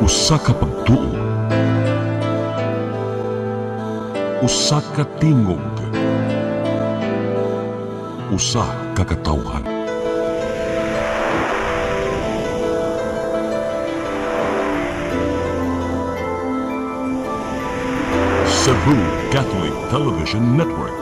Usa ka pagtuo, usa ka tingog, usa ka katawhan. Cebu Catholic Television Network.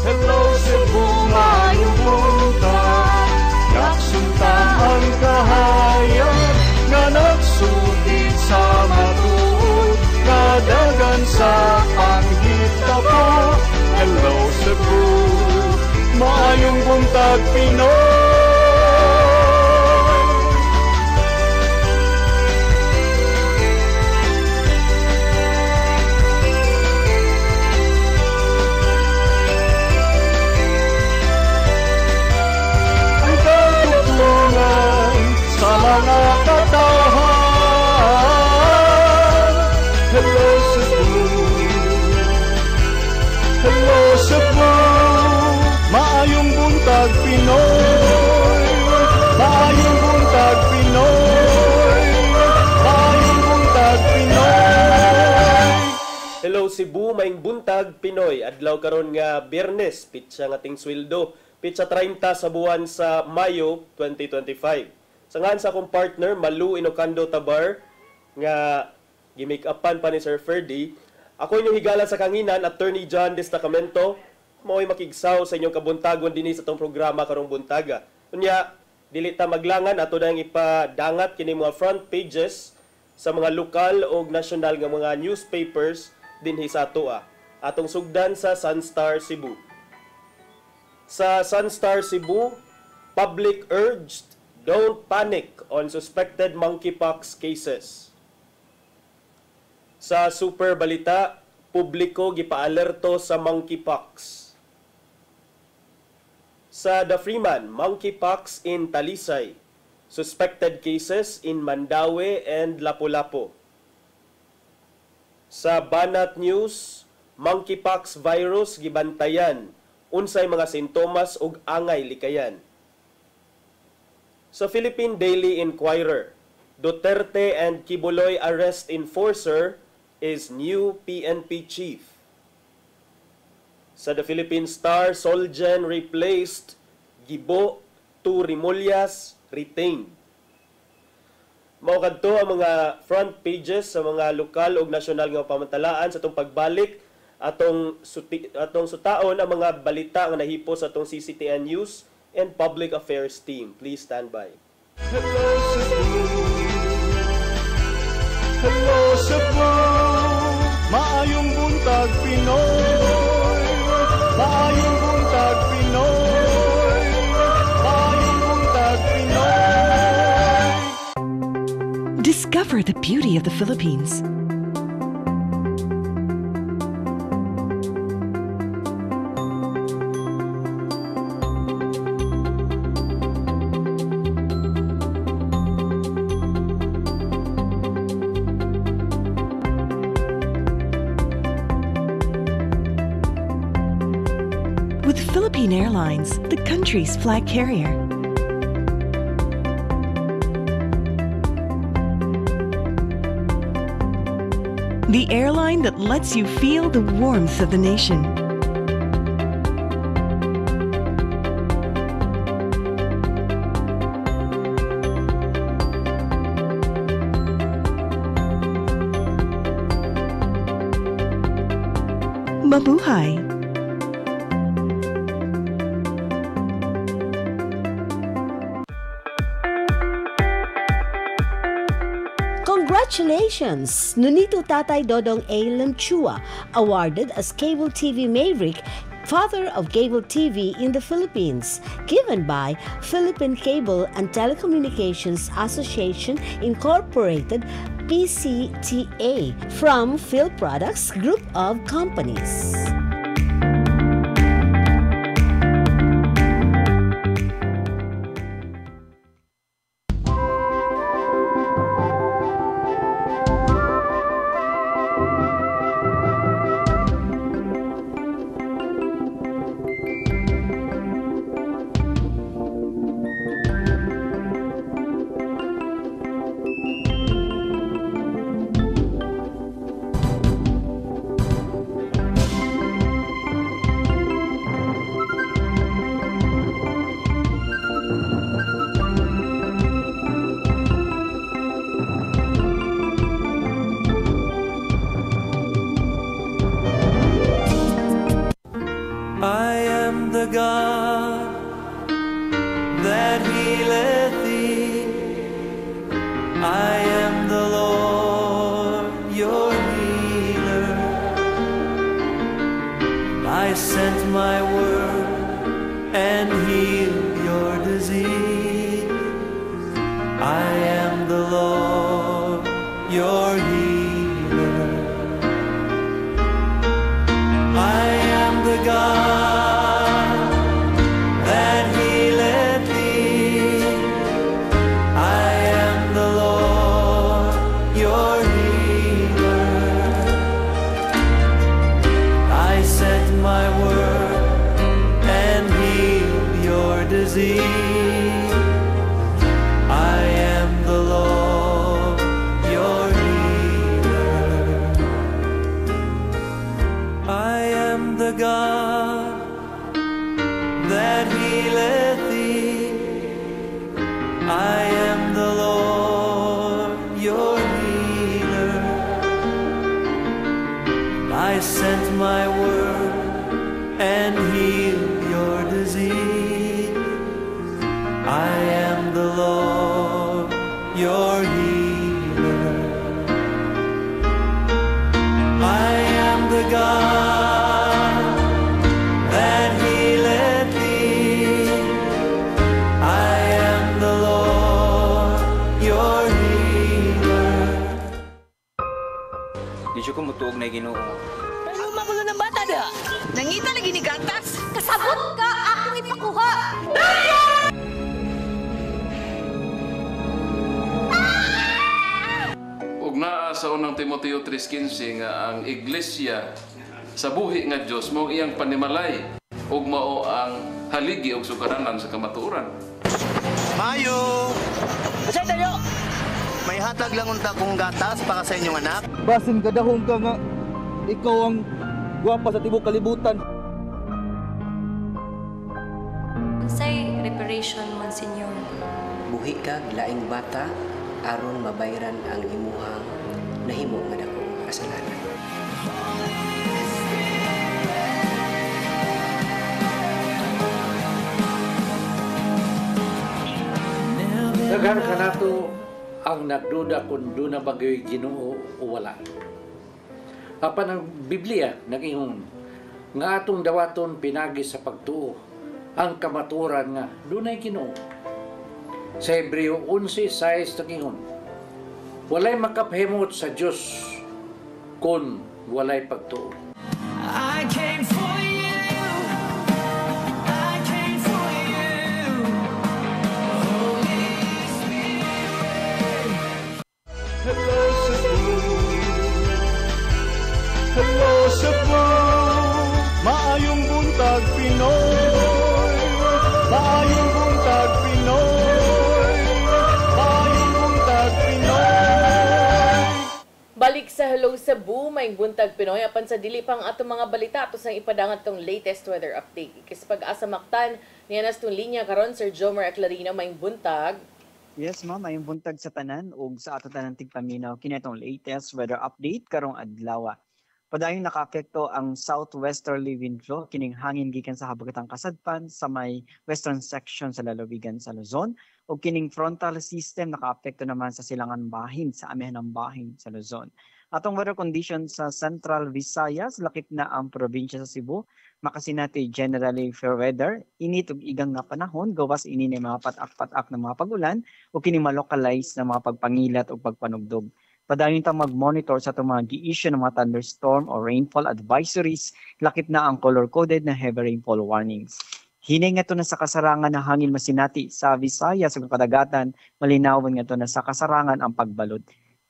Hello Cebu, maayong buntag. Yaksunta ang kahayag nga nagsugid sa matuod, kadagan sa panghitabo. Hello Cebu, maayong buntag Pinoy. Ang katutulungan sa mga katawhan. Hello Cebu, hello Cebu, maayong buntag Pinoy, maayong buntag Pinoy, maayong buntag Pinoy. Hello Cebu, maing buntag Pinoy. Adlaw karon nga Biyernes, pitsa nga ating sweldo. Pitsa 30 sa buwan sa Mayo 2025. Sangan sa akong partner, Malu Inocando Tabar, nga gimake-upan pa ni Sir Ferdy. Ako inyong higala sa kanginan, Attorney John Destacamento. Mao'y makigsaw sa inyong kabuntagon din sa itong programa karong buntaga. Kunya, dili ta maglangan ato na ipadangat kini mga front pages sa mga lokal o national nga mga newspapers dinhi sa atoa. Atong sugdan sa Sunstar Cebu. Sa Sunstar Cebu, public urged, don't panic on suspected monkeypox cases. Sa Super Balita, publiko gipaalerto sa monkeypox. Sa The Freeman, monkeypox in Talisay. Suspected cases in Mandaue and Lapu-Lapu. Sa Banat News, monkeypox virus gibantayan. Unsay mga sintomas ug angay likayan. Sa Philippine Daily Inquirer, Duterte and Kibuloy arrest enforcer is new PNP chief. Sa The Philippine Star, Solgen replaced, Gibo to Rimullas retained. Mao kadto ang mga front pages sa mga lokal ug nasyonal nga pamantalaan sa atong pagbalik atong sutaon ang mga balita nga nahipo sa atong CCTN News and Public Affairs team. Please stand by. Hello Cebu, hello Cebu, maayong buntag Pinoy, maayong buntag Pinoy, maayong buntag Pinoy. Discover the beauty of the Philippines. With Philippine Airlines, the country's flag carrier. The airline that lets you feel the warmth of the nation. Mabuhay! Congratulations! Nunito Tatay Dodong A. Lemchua, awarded as Cable TV Maverick, Father of Cable TV in the Philippines, given by Philippine Cable and Telecommunications Association Incorporated, PCTA, from Phil Products Group of Companies. I sent my word and healed your disease. I am the Lord, your healer. I am the God that healeth thee. I am the Lord, your healer. I sent my word and healed your disease. I am the Lord, your healer. I am the God that healeth thee. I am the Lord, your healer. I sent my word and healed your disease. I am the Lord, your healer. I am the God that healeth thee. I am the Lord, your healer. Di siya ko mutuog na Ginoo. Pero magulo ng bata da. Nangita lagi ni gatas. Kasabot ka akong ipakuha. Ug naa sa unang Timoteo 3:15 nga ang iglesia sa buhi nga Dios mao iyang panimalay ug mao ang haligi ug sukaranan sa kamatuoran. Mayo! Kasi tayo. May hatag lang unta kong gatas para sa inyong anak. Basin kadahong ka nga ikaw ang gwapa sa tibok kalibutan. Unsay reparation, Monsignor? Buhi kag laing bata aron mabayran ang imuhang nahimo nga dakong kasalanan. Daghan ka nato ang nagduda kung doon na bagay Ginoo o wala. Apan ang Biblia nag-ingon nga atong dawaton pinagi sa pagtuo ang kamaturan nga doon ay Ginoo. Sa Hebreo 11:6 nag-ingon, walay makapahimot sa Dios kung walay pagtuo. I came for you. I came for you. Holy Spirit. Hello Cebu. Hello Cebu. Maayong buntag Pinoy. Maayong buntag Pinoy. Maayong buntag Pinoy. Balik sa Hello Cebu, may buntag Pinoy. Apan sa dili pang atong mga balita, ato sang ipadangat tong latest weather update. Ikis pag-asa maktan, niyanas tong linya karon Sir Jomar Aclarino, may buntag. Yes, ma'am, may buntag sa tanan ug sa ato tanang tigpaminaw kini atong latest weather update karong adlaw. Padayon nakaapekto ang southwesterly wind flow kining hangin gikan sa habagatang kasadpan sa may western section sa lalawigan sa Luzon ug kining frontal system nakaapekto naman sa silangan bahin sa amihanang bahin sa Luzon. Atong weather conditions sa Central Visayas lakip na ang probinsya sa Cebu makasinati generally fair weather, init ug igang nga panahon gawas ini ni mga patak-patak na mga pag-ulan o kini malocalize na mga pagpangilat o pagpanugdog. Padayon ta mag-monitor sa itong mga gi-issue ng mga thunderstorm o rainfall advisories, lakip na ang color-coded na heavy rainfall warnings. Hinay nga ito na sa kasarangan na hangin masinati sa Visayas ug kadagatan, malinawon nga ito na sa kasarangan ang pagbalod.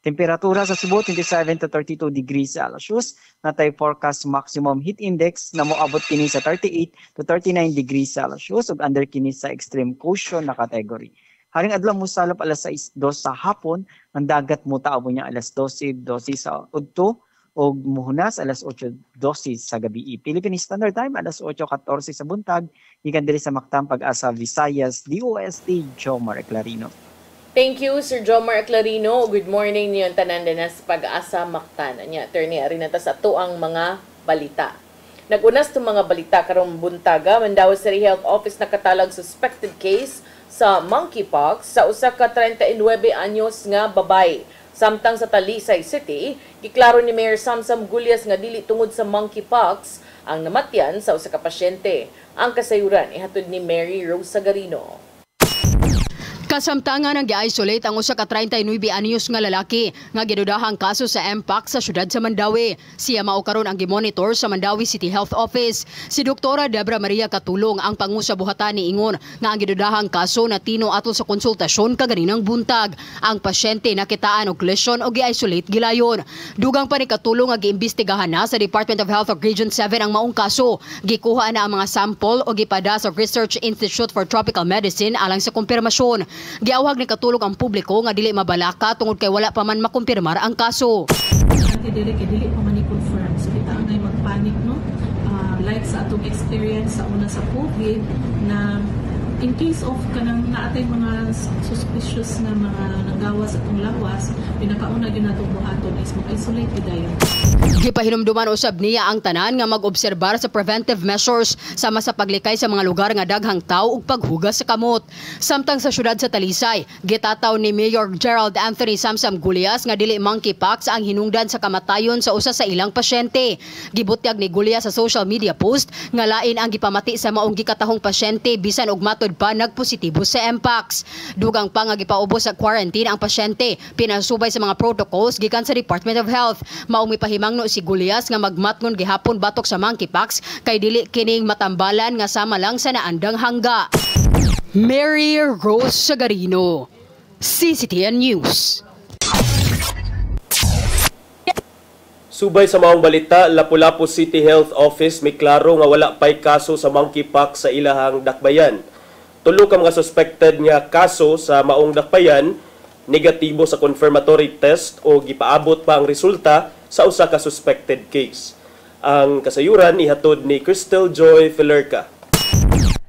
Temperatura sa Cebu 27 to 32 degrees Celsius, natay forecast maximum heat index na moabot kini sa 38 to 39 degrees Celsius ug under kini sa extreme caution na category. Haring adlaw mo salop alas 6:02 sa hapon, ang dagat mo taabo niya alas 12:12 sa udto ug muhunas alas 8:12 sa gabi. Philippine Standard Time alas 8:14 sa buntag, gikan diri sa Mactan Pag-asa Visayas, DOST Jomar Aclarino. Thank you, Sir Jomar Aclarino. Good morning niyo tanan na sa Pag-asa Mactan. Anya, attorney ari nata sa tuang mga balita. Nagunas tong mga balita karong buntaga, Mandaue City Health Office nakatalag suspected case sa monkeypox sa usa ka 39 anyos nga babay Samtang sa Talisay City, giklaro ni Mayor Samsam Gulyas nga dili tungod sa monkeypox ang namatyan sa usa ka pasyente. Ang kasayuran ihatod ni Mary Rose Sagarino. Kasamtangan ang gi-isolate ang usa ka 39 anyos nga lalaki nga gidudahang kaso sa Mpox sa syudad sa Mandawi. Siya mao karon ang gimonitor sa Mandawi City Health Office. Si Doktora Debra Maria Katulong ang pangusabuhatan ni ingon nga ang gidudahang kaso natino atol sa konsultasyon kaganinang buntag. Ang pasyente nakitaan og lesyon o gi-isolate gilayon. Dugang pa ni Katulong nga giimbestigahan na sa Department of Health of Region 7 ang maong kaso. Gikuha na ang mga sample o gipada sa Research Institute for Tropical Medicine alang sa kumpirmasyon. Giawhag ni Katulong ang publiko nga dili mabalaka tungod kay wala pa man makumpirmar ang kaso. Dili pa man i-confirm. So kita ang magpanik, no? Like sa atong experience sa una sa COVID na in case of kanang naatay mga suspicious na mga nanggawas atong lawas, pinakauna gyud natong buhaton is mag-isolate gidayon. Gipahinumduman usab niya ang tanan nga mag-obserbar sa preventive measures sama sa paglikay sa mga lugar nga daghang tawo ug paghugas sa kamot. Samtang sa syudad sa Talisay, gitataw ni Mayor Gerald Anthony Samsam Gulyas nga dili monkeypox ang hinungdan sa kamatayon sa usa sa ilang pasyente. Gibutyag ni Gulyas sa social media post nga lain ang gipamati sa maong gikatahong pasyente bisan og matod pa nagpositibo sa Mpox. Dugang pa nga gipaubos sa quarantine ang pasyente, pinasubay sa mga protocols gikan sa Department of Health. Maong mipahimangno si Gulyas nga magmatngon gihapon batok sa monkeypox kay dili kining matambalan nga sama lang sa naandang hangga. Mary Rose Sagarino, CCTN News. Subay sa maong balita, Lapu-Lapu City Health Office may klaro nga wala pay kaso sa monkeypox sa ilahang dakbayan. Tulo ka mga suspected nga kaso sa maong dakbayan, negatibo sa confirmatory test o gipaabot pa ang resulta sa usa ka suspected case. Ang kasayuran ihatod ni Crystal Joy Filerca.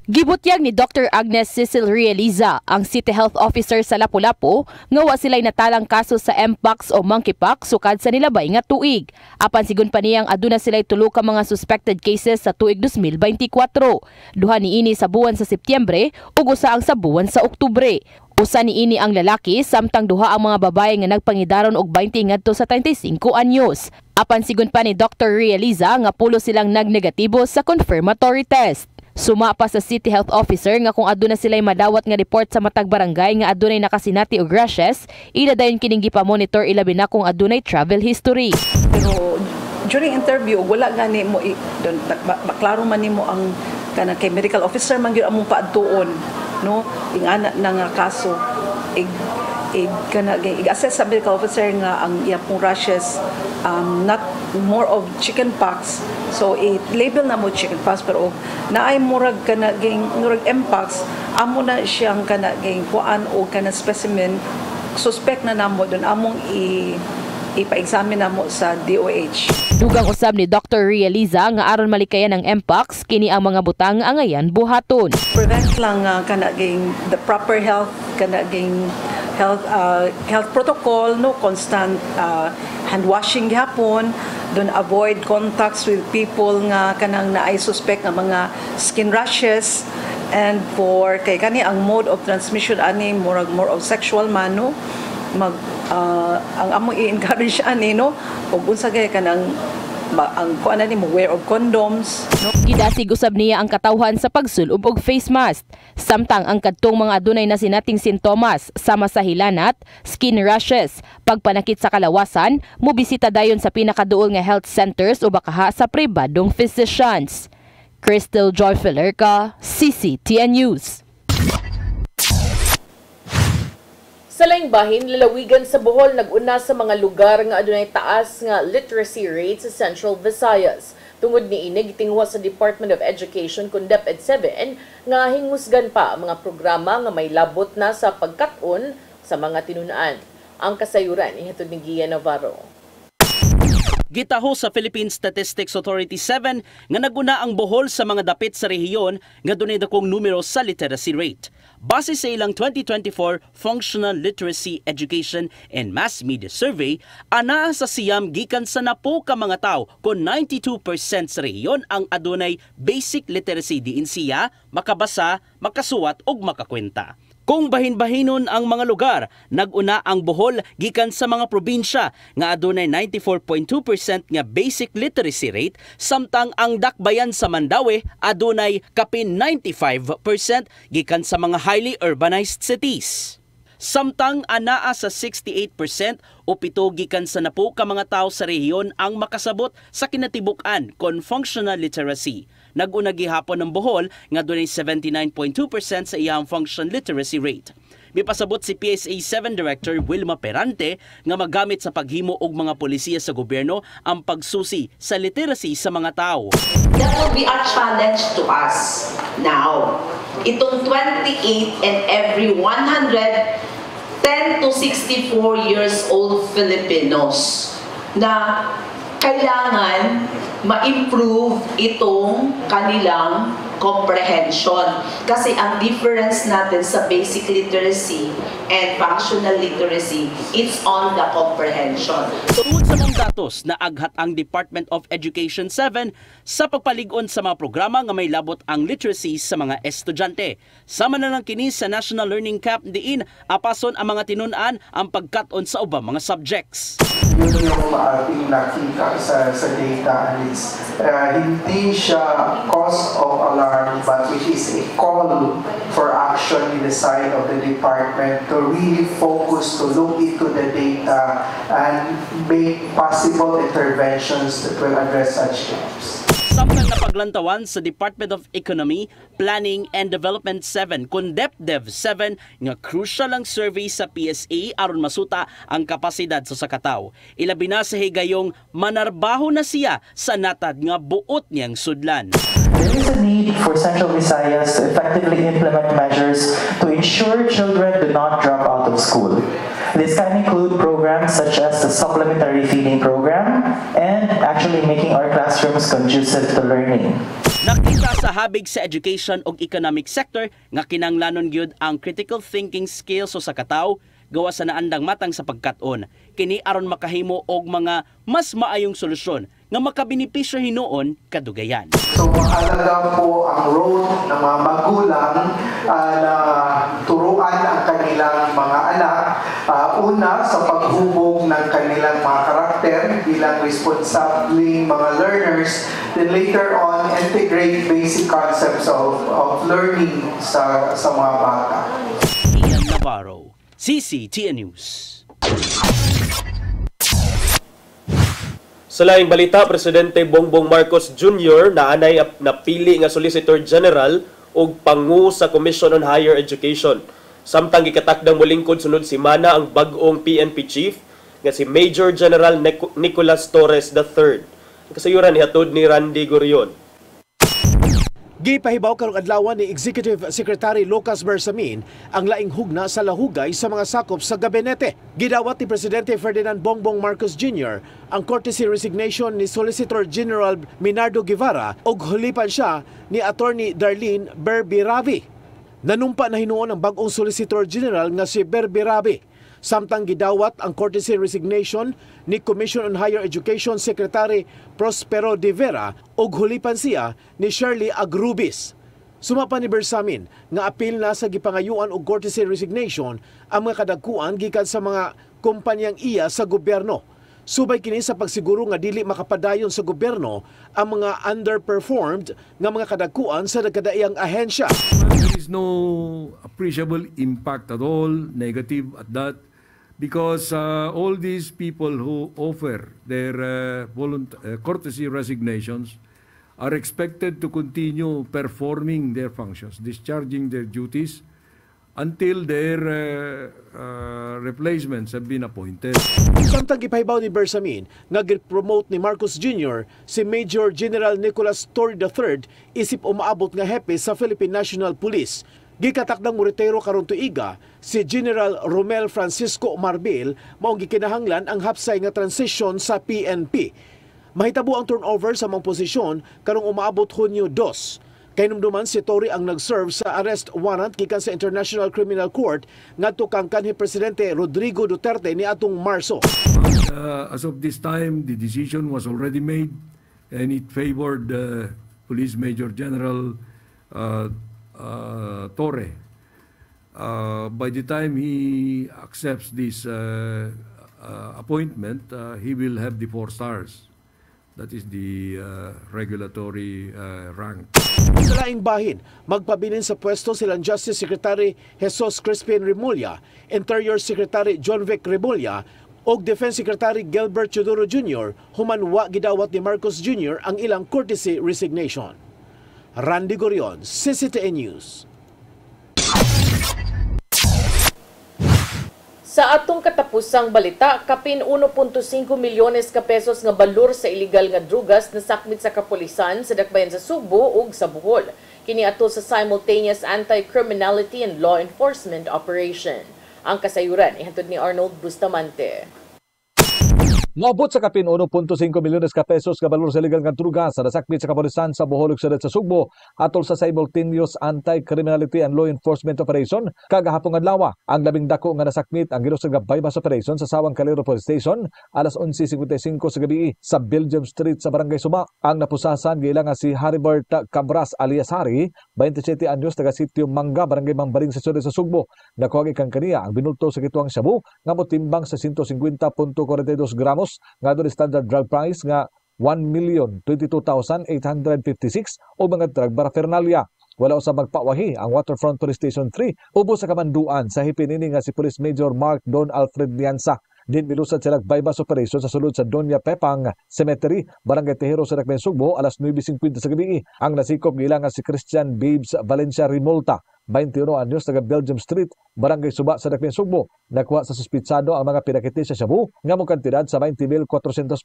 Gibutyag ni Dr. Agnes Cecil Realiza, ang City Health Officer sa Lapu-Lapu, nga wa sila'y natalang kaso sa Mpox o monkeypox sukad sa nilabay nga tuig. Apan sigun pa niyang aduna sila'y tulo ka mga suspected cases sa tuig 2024. Duha niini sa buwan sa Setyembre ug usa ang sa buwan sa Oktubre. Usa niini ang lalaki samtang duha ang mga babae nga nagpangidaron og 20 ngadto sa 35 anyos. Apan sigun pa ni Dr. Realiza nga pulo silang nagnegatibo sa confirmatory test. Suma pa sa City Health Officer nga kung aduna sila'y madawat nga report sa matag barangay nga adunay nakasinati og rashes, ila dayon kining gipa-monitor ilabi na kung adunay travel history. Pero during interview wala gani mo baklaro man nimo ang kanang kay medical officer man gyud among paadtuon, no? Ingana na nga kaso i-assess sa medical officer nga ang iyang rashes not more of chickenpox, so i-label na mo chickenpox pero naay murag kanaging murag mpox amo na siyang kanaging kuan o kana specimen suspect na namo don among ipa-examine namo sa DOH. Dugang usab ni Dr. Realiza nga aron malikayan ang Mpox kini ang mga butang angayan buhaton. Prevent lang kanaging the proper health kanaging health protocol, no, constant hand washing gihapon, don't avoid contacts with people nga kanang naay suspect nga mga skin rashes, and for kay kani ang mode of transmission ani more of sexual man, no, ang amo i-encourage ani, no, ug unsa gay kanang ang kuan ani mo wear of condoms, no. Gidasig usab niya ang katawhan sa pagsulob og face mask. Samtang ang kadtong mga adunay na sinating sintomas sama sa hilanat, skin rashes, pagpanakit sa kalawasan, mobisita dayon sa pinakaduol nga health centers o bakaha sa pribadong physicians. Crystal Joy Filerca, CCTN News. Sa laing bahin, lalawigan sa Bohol nag-una sa mga lugar nga adunay taas nga literacy rate sa Central Visayas. Tungod ni ini gitinguha sa Department of Education kun DepEd 7 nga hingusgan pa ang mga programa nga may labot na sa pagkat-on sa mga tinunaan. Ang kasayuran ihatod ni Gia Navarro. Gitaho sa Philippine Statistics Authority 7 nga naguna ang Bohol sa mga dapit sa rehiyon nga dunay dakong numero sa literacy rate. Base sa ilang 2024 Functional Literacy Education and Mass Media Survey, anaa sa siyam gikan sa 10 ka mga tawo kung 92% sa rehiyon ang adunay basic literacy diin siya makabasa, makasuwat ug makakwenta. Kung bahin-bahinon ang mga lugar, nag-una ang Bohol gikan sa mga probinsya nga adunay 94.2% nga basic literacy rate, samtang ang Dakbayan sa Mandaue adunay kapin 95% gikan sa mga highly urbanized cities. Samtang anaa sa 68% o 7 gikan sa 10 ka mga tao sa rehiyon ang makasabot sa kinatibuk-an kon functional literacy. Nag-una gihapon ng Bohol nga dunay 79.2% sa iyang function literacy rate. Mipasabot si PSA 7 Director Wilma Perante nga magamit sa paghimo og mga polisiya sa gobyerno ang pagsusi sa literacy sa mga tao. That will be our challenge to us now. Itong 28 and every 110 to 64 years old Filipinos na kailangan ma-improve itong kanilang comprehension. Kasi ang difference natin sa basic literacy and functional literacy, it's on the comprehension. Tungod sa mga datos na aghat ang Department of Education 7 sa pagpalig-on sa mga programa nga may labot ang literacy sa mga estudyante. Sama na lang kini sa National Learning Camp diin apason ang mga tinun-an ang pagkat-on sa ubang mga subjects. Yun yung ating nakita sa data, and it's hindi siya cause of alarm, but it is a call for action in the side of the department to really focus, to look into the data and make possible interventions that will address such gaps. Samtang napaglantawan sa Department of Economy, Planning and Development 7 kun DepDev 7 nga crucial ang survey sa PSA aron masuta ang kapasidad sa sakataw. Ilabi na sa higayong manarbaho na siya sa natad nga buot niyang sudlan. There is a need for Central Visayas to effectively implement measures to ensure children do not drop out of school. This can include programs such as the supplementary feeding program and actually making our classrooms conducive to learning. Nakita sa habig sa education ug economic sector nga kinanglanon gyud ang critical thinking skills sa kataw gawa sa naandang matang sa pagkat-on. Kini aron makahimo og mga mas maayong solusyon nga makabinipisyo hinuon kadugayan. So mahalaga po ang role ng mga magulang na turuan ang kanilang mga anak. Una, sa paghubog ng kanilang mga karakter bilang responsabling mga learners. Then later on, integrate basic concepts of learning sa mga bata. Ian Navarro, CCTN News. Sa laing balita, Presidente Bongbong Marcos Jr. naanay napili nga Solicitor General ug pangu sa Commission on Higher Education. Samtang gikatakdang molingkod sunod si Mana ang bag-ong PNP Chief nga si Major General Nicolas Torres III. Ang kasayuran ihatod ni Randy Gurion. Gipahibaw karong adlaw ni Executive Secretary Lucas Bersamin ang laing hugna sa lahugay sa mga sakop sa gabinete. Gidawat ni Presidente Ferdinand Bongbong Marcos Jr. ang courtesy resignation ni Solicitor General Minardo Guevara ug hulipan siya ni Attorney Darlene Berberabi. Nanumpa na hinuon ang bag-ong Solicitor General nga si Berberabi. Samtang gidawat ang courtesy resignation ni Commission on Higher Education Secretary Prospero de Vera ug hulipan siya ni Shirley Agrubis. Sumapa ni Bersamin nga apil na sa gipangayuan og courtesy resignation ang mga kadagkuan gikan sa mga kumpanyang iya sa gobyerno. Subay kini sa pagsiguro nga dili makapadayon sa gobyerno ang mga underperformed nga mga kadagkuan sa nagkadaiyang ahensya. There is no appreciable impact at all, negative at that. Because all these people who offer their courtesy resignations are expected to continue performing their functions, discharging their duties until their replacements have been appointed. Samtang gipahibaw ni Bersamin nga gi-promote ni Marcos Jr. si Major General Nicolas Torres III isip umaabot nga hepe sa Philippine National Police. Gikatakdang muritero karon tuiga si General Romel Francisco Marbil maong gikinahanglan ang hapsay nga transition sa PNP. Mahitabo ang turnover sa mga posisyon karong umaabot Hunyo 2. Kainumduman si Torre ang nag-serve sa arrest warrant gikan sa International Criminal Court ngadto kang kanhi Presidente Rodrigo Duterte ni atong Marso. As of this time, the decision was already made and it favored Police Major General Torre. by the time he accepts this appointment, he will have the 4 stars. That is the regulatory rank. Sa laing bahin, magpabilin sa pwesto silang Justice Secretary Jesus Crispin Remulla, Interior Secretary John Vic Remulla, o Defense Secretary Gilbert Chodoro Jr. human wa gidawat ni Marcos Jr. ang ilang courtesy resignation. Randy Gorion, CCTN News. Sa atong katapusang balita, kapin 1.5 milyones ka pesos nga balur sa illegal nga drugas na sakmit sa kapulisan sa dakbayan sa Subo ug sa Bohol. Kini ato sa simultaneous anti-criminality and law enforcement operation. Ang kasayuran ihantod ni Arnold Bustamante. Moabot sa kapin 1.5 milyones ka pesos ka balor sa illegal nga drugas sa nasakmit sa kapulisan sa Bohol ug sa Sugbo atol sa simultaneous anti-criminality and law enforcement operation kagahapon adlaw. Ang labing dako nga nasakmit ang ginusad nga bypass operation sa Sawang Calero Police Station alas 11:55 sa gabi sa Belgium Street sa Barangay Suma. Ang napusasan giilang nga si Haribert Cabras alias Hari, 27 anyos, taga sitio Mangga, Barangay Mambaling sa Sud sa Sugbo. Nakuha kang kaniya ang binulto sa kituang shabu nga motimbang sa 150.42 gramos nga doon standard drug price nga 1,022,856 o mga drug paraphernalia. Wala sa magpawahi ang Waterfront Police Station 3 ubos sa kamanduan sa hipinini nga si Police Major Mark Don Alfred Lianza. Din milusad sila bypass operation sa sulod sa Doña Pepang Cemetery, Barangay Tejero sa Dakbayan Sugbo alas 9:50 sa gabi. Ang nasikop gilang si Christian Babes Valencia Rimolta, 21 anyos, taga Belgium Street, Barangay Suba sa Dakbayan Sugbo. Nakuha sa suspitsado ang mga pinakiti sa shabu nga mo kantidad sa 20,400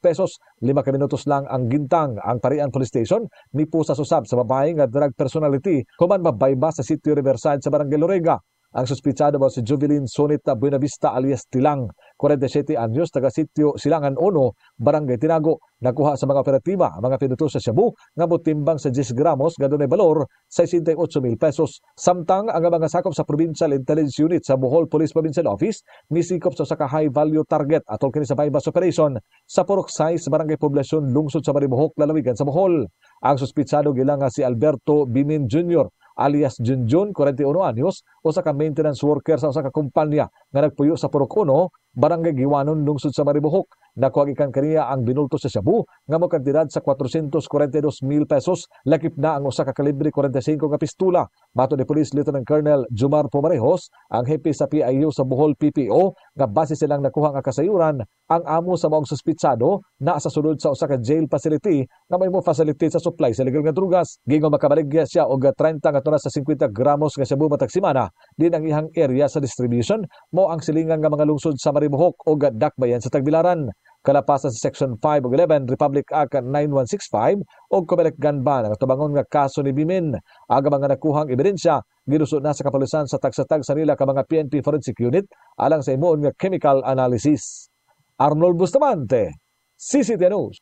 pesos. 5 ka minutos lang ang gintang ang Parian Police Station ni po sa susab sa babae nga drug personality human mabayba sa Sitio Riverside sa Barangay Lorega. Ang suspitsado ba si Juvelin Sonita Buenavista alias Tilang, 47 anyos, taga sitio Silangan 1, Barangay Tinago. Nakuha sa mga operatiba ang mga pinuto sa shabu nga motimbang sa 10 gramos nga dunay balor sa 68,000 pesos. Samtang ang mga sakop sa Provincial Intelligence Unit sa Bohol Police Provincial Office misikop sa high value target atol kini sa bypass operation sa Poroksay sa Barangay Poblasyon lungsod sa Maribohok, lalawigan sa Bohol. Ang suspitsado gilang nga si Alberto Bimin Jr. alias Junjun, 41 anyos, usa ka maintenance worker sa usa ka kumpanya nga nagpuyo sa Purok 1, Barangay Giwanon, lungsod sa Maribohok. Nakuha gikan kaniya ang binulto sa shabu nga mo kantidad sa 442,000 pesos, lakip na ang usa ka kalibre 45 nga pistola. Mato ni Police Lieutenant Colonel Jumar Pomarejos, ang hepe sa PIU sa Bohol PPO, nga base silang nakuha nga kasayuran ang amo sa maong suspitsado na sa sulod sa usa ka jail facility nga may mo facility sa supply sa legal nga drugas. Gingon makabaligya siya og 30 nga tunas sa 50 gramos nga shabu matag semana. Din ang ihang area sa distribution mo ang silingan nga mga lungsod sa Maribohok o Dakbayan sa Tagbilaran. Kalapasan sa Section 5 o 11 Republic Act 9165 o Comelec Gun Ban ang tubangon nga kaso ni Bimin. Aga mga nakuhang ebidensya ginuso na sa kapulisan sa tagsatag sa nila ka mga PNP Forensic Unit alang sa imuon nga chemical analysis. Arnold Bustamante, CCTN News.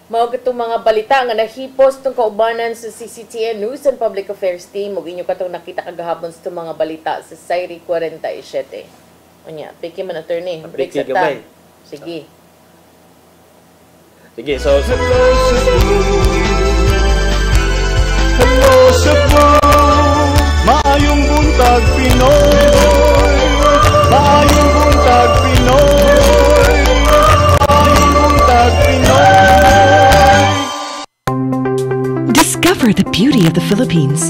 Mao katong mga balita nga nahipos tong kaubanan sa CCTN News and Public Affairs Team ug inyo katong nakita kagahapon sa mga balita sa Sairi 47. Unya, piki man attorney. Break sa time. Sige. Sige, so Hello Cebu, maayong buntag Pinoy. Maayong buntag Pinoy. Maayong buntag Pinoy. Discover the beauty of the Philippines.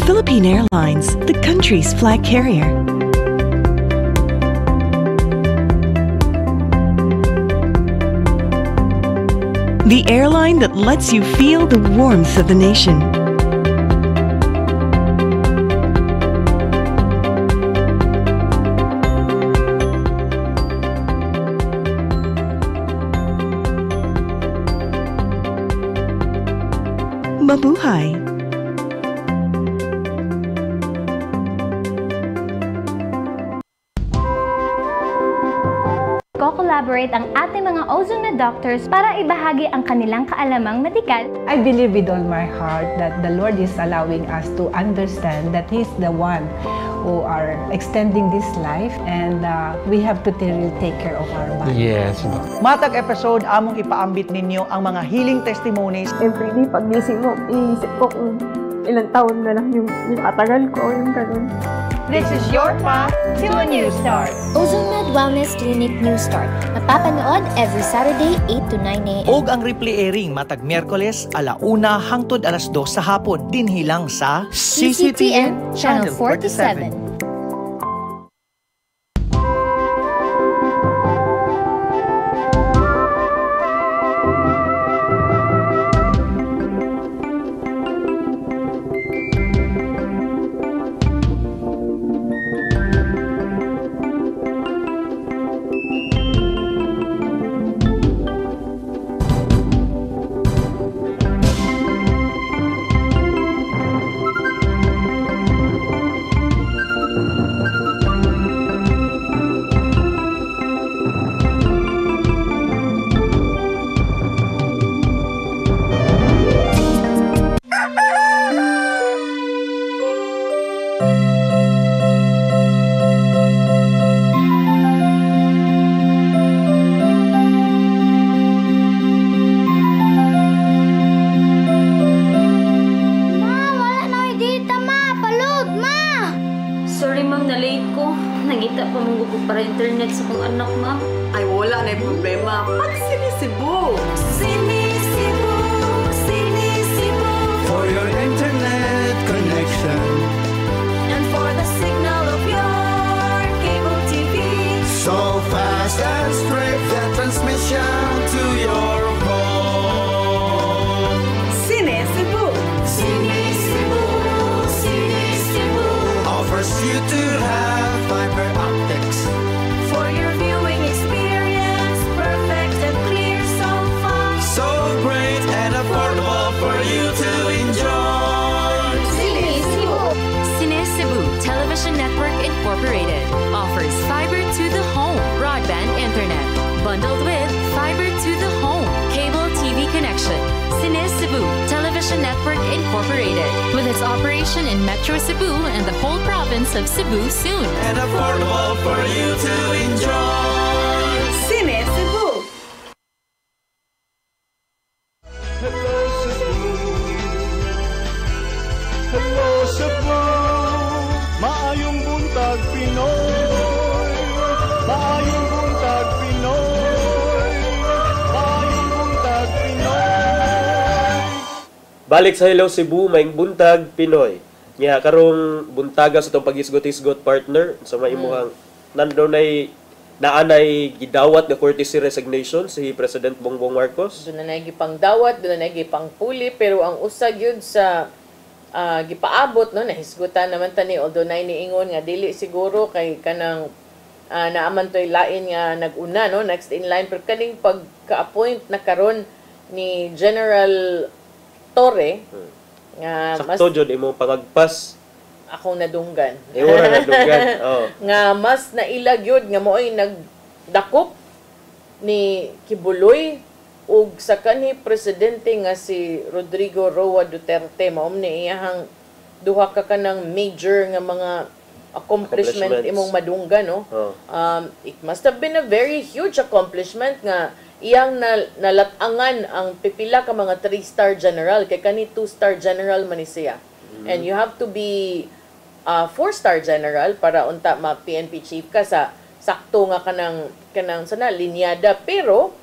Philippine Airlines, the country's flag carrier. The airline that lets you feel the warmth of the nation. Mabuhay! nagko-collaborate ang ating mga ozone na doctors para ibahagi ang kanilang kaalamang medikal. I believe with all my heart that the Lord is allowing us to understand that He's the one who are extending this life, and we have to really take care of our body. Yes. Matag episode, among ipaambit ninyo ang mga healing testimonies. Everyday pag-gising mo, iisip ko kung ilang taon na lang yung atagal ko, yung ganun. This is your path to a new start. OzoneMed Wellness Clinic New Start. Mapapanood every Saturday 8 to 9 a.m. Og ang replay airing matag Miyerkules 1:00 hangtod 2:00 sa hapon dinhi lang sa CCTN Channel 47. Bundled with fiber to the home, cable TV connection. Cine Cebu Television Network Incorporated, with its operation in Metro Cebu and the whole province of Cebu soon. And affordable for you to enjoy. Cine Cebu. Hello Cebu. Hello Cebu. Maayong buntag Pinoy. Maayong buntag Pinoy. Maayong buntag Pinoy. Balik sa Hello Cebu, maing buntag Pinoy. Nya karong buntaga sa tong pag-isgot-isgot partner sa may imuhang nandoon ay naanay gidawat nga courtesy resignation si President Bongbong Marcos. Doon na gipang dawat, doon na gipang puli, pero ang usag yun sa gipaabot no nahisgutan naman tani, although nay niingon nga dili siguro kay kanang naaman toy lain nga naguna no, next in line, pero kaning pagka-appoint na karon ni General Torre nga sakto jud imong pangagpas akong nadunggan. Ora nadunggan. Oh. Nga mas nailag yun nga mo'y nagdakop ni Kibuloy ug sa kanhi presidente nga si Rodrigo Roa Duterte, maom ni iyahang duha ka kanang major nga mga accomplishment imong madunggan no. Oh. It must have been a very huge accomplishment nga iyang nalatangan ang pipila ka mga 3-star general kay kani 2-star general man ni siya. And you have to be 4-star general para unta ma PNP chief ka sa sakto nga kanang sana linyada, pero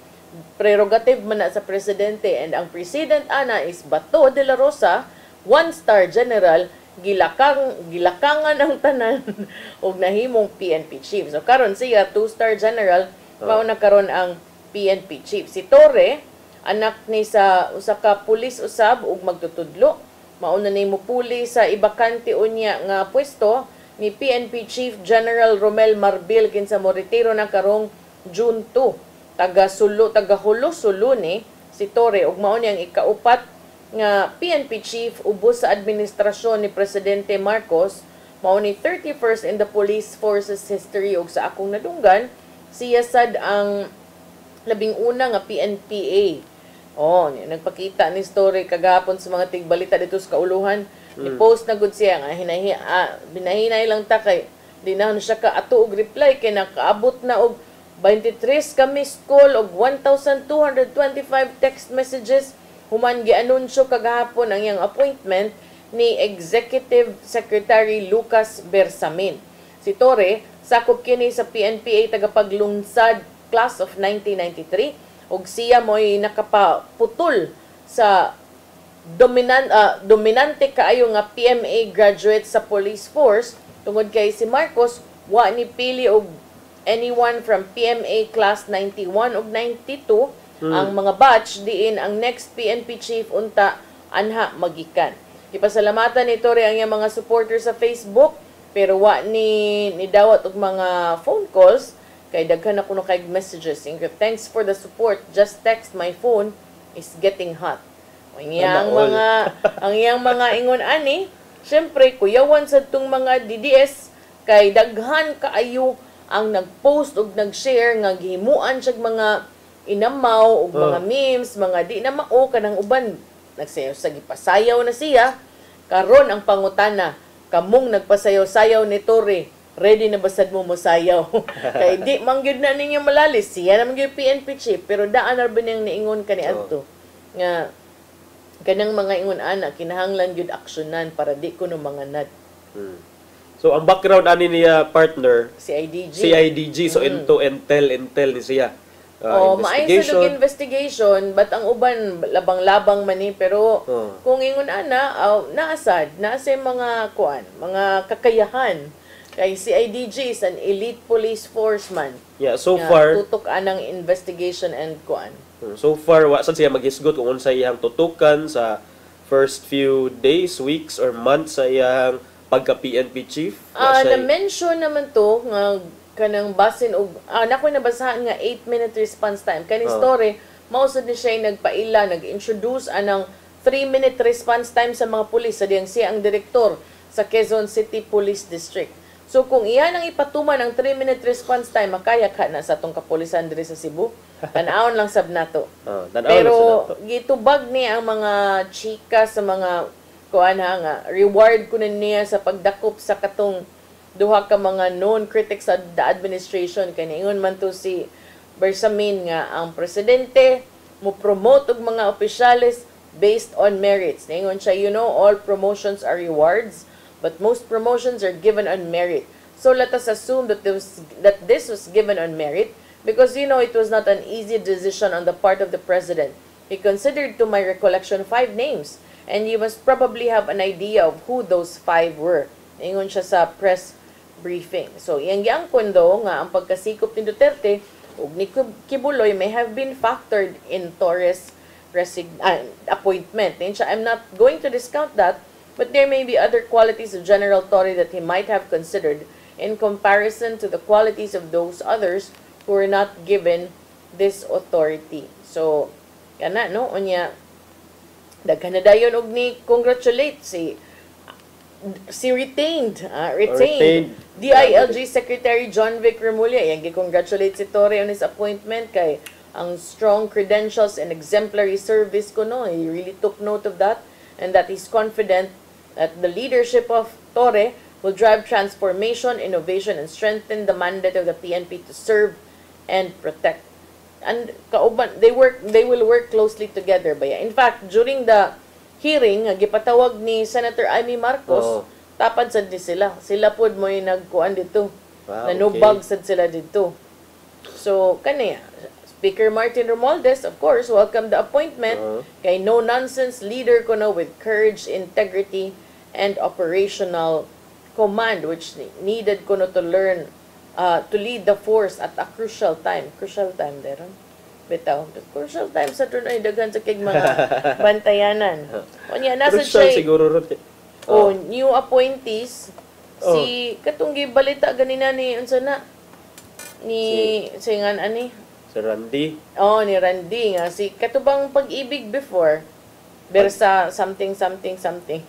prerogative man na sa presidente, and ang president ana is Bato de la Rosa, 1-star general, gilakangan ang tanan og nahimong PNP chief. So karon siya 2-star general, mao na karon ang PNP chief. Si Torre anak ni sa usa ka pulis usab ug magtutudlo, mauna ni mupuli sa ibakante unya nga pwesto ni PNP Chief General Romel Marbil kinsa mo retiro na karong June 2. Taga Hulo ni si Torre ug mao ni ang ikaupat nga PNP Chief ubos sa administrasyon ni Presidente Marcos, mao ni 31st in the police forces history ug sa akong nadunggan siya sad ang labing una nga PNPA. Nagpakita ni story kagapon sa mga tigbalita dito sa Kauluhan. Ni-post na gud siya nga binahinay lang ta kay di na siya ka ato og reply kay nakaabot na og 23 ka missed call og 1,225 text messages human gianunsyo kagahapon ang iyang appointment ni Executive Secretary Lucas Bersamin. Si Torre sakop kini sa PNPA tagapaglungsad class of 1993 ug siya mo'y nakapaputol sa dominante kaayo nga PMA graduate sa police force tungod kay si Marcos wa ni pili og anyone from PMA class 91 ug 92 ang mga batch diin ang next PNP chief unta anha magikan. Ipasalamatan ni Torre ang iyang mga supporters sa Facebook pero wa ni dawat og mga phone calls kay daghan na kuno kay messages. Thanks for the support. Just text my phone is getting hot. Ang iyang mga ingon ani, syempre kuyawan sa tong mga DDS kay daghan kaayo ang nag-post ug nag-share nga gihimuan siya mga inamaw ug mga memes, mga di na mao kanang uban nagsayaw sa gipasayaw na siya karon ang pangutana kamong nagpasayaw-sayaw ni Torre ready na basad mo mosayaw kay di mangyud na ninyo malalis siya na mangyud PNP chief pero daan na ba niyang niingon kani adto nga kanang mga ingon ana kinahanglan gyud aksyonan para di kuno manganad. So ang background ani niya partner CIDG. So into intel ni siya. Maayon sa investigation but ang uban labang-labang man ni pero kung ingon ana naasad nasa mga mga kakayahan kay CIDG is an elite police force man. Yeah, so far tutok anang investigation and So far wa sad siya maghisgot kung unsa iyang tutukan sa first few days, weeks or months sa iyang pagka-PNP chief. Na-mention naman to nga kanang basin og nakoy nabasahan nga 8-minute response time kani story mausad ni siya nagpaila nag-introduce anang 3-minute response time sa mga pulis sa diyang siya ang direktor sa Quezon City Police District. So kung iyan ang ipatuman ang 3-minute response time makaya ka na sa atong kapulisan diri sa Cebu tan-awon lang sab nato. Pero gitubag ni ang mga chika sa mga nga reward ko niya sa pagdakop sa katong duha ka mga known critics sa the administration kay niingon man to si Bersamin nga ang presidente mo promote og mga opisyales based on merits. Niingon siya, all promotions are rewards but most promotions are given on merit. So let us assume that this was given on merit because it was not an easy decision on the part of the president. He considered, to my recollection, 5 names and you must probably have an idea of who those 5 were. Niingon siya sa press briefing. So, iyang giangkon do nga ang pagkasikop ni Duterte ug ni Kibuloy may have been factored in Torres' appointment. I'm not going to discount that, but there may be other qualities of General Torre that he might have considered in comparison to the qualities of those others who were not given this authority. So, kana no unya daghan na dayon og ni congratulate si retained DILG Secretary John Vic Remulla. Yang gi-congratulate si Torre on his appointment kay ang strong credentials and exemplary service ko he really took note of that and that he's confident that the leadership of Torre will drive transformation, innovation and strengthen the mandate of the PNP to serve and protect. And kauban they will work closely together baya. In fact, during the hearing gipatawag ni Senator Amy Marcos tapad sad ni sila pod mo nagkuan dito nanubag sad sila dito. So kaniya Speaker Martin Romualdez of course welcomed the appointment kay no nonsense leader kuno with courage, integrity and operational command which needed kuno to learn to lead the force at a crucial time deron bitaw crucial time sa tunay daghan sa kig mga bantayanan. Unya nasa siya siguro new appointees si katong gibalita ganina ni unsa na ni singan ani si Randy. Ni Randy nga si katubang pag-ibig before Bersa something. So something.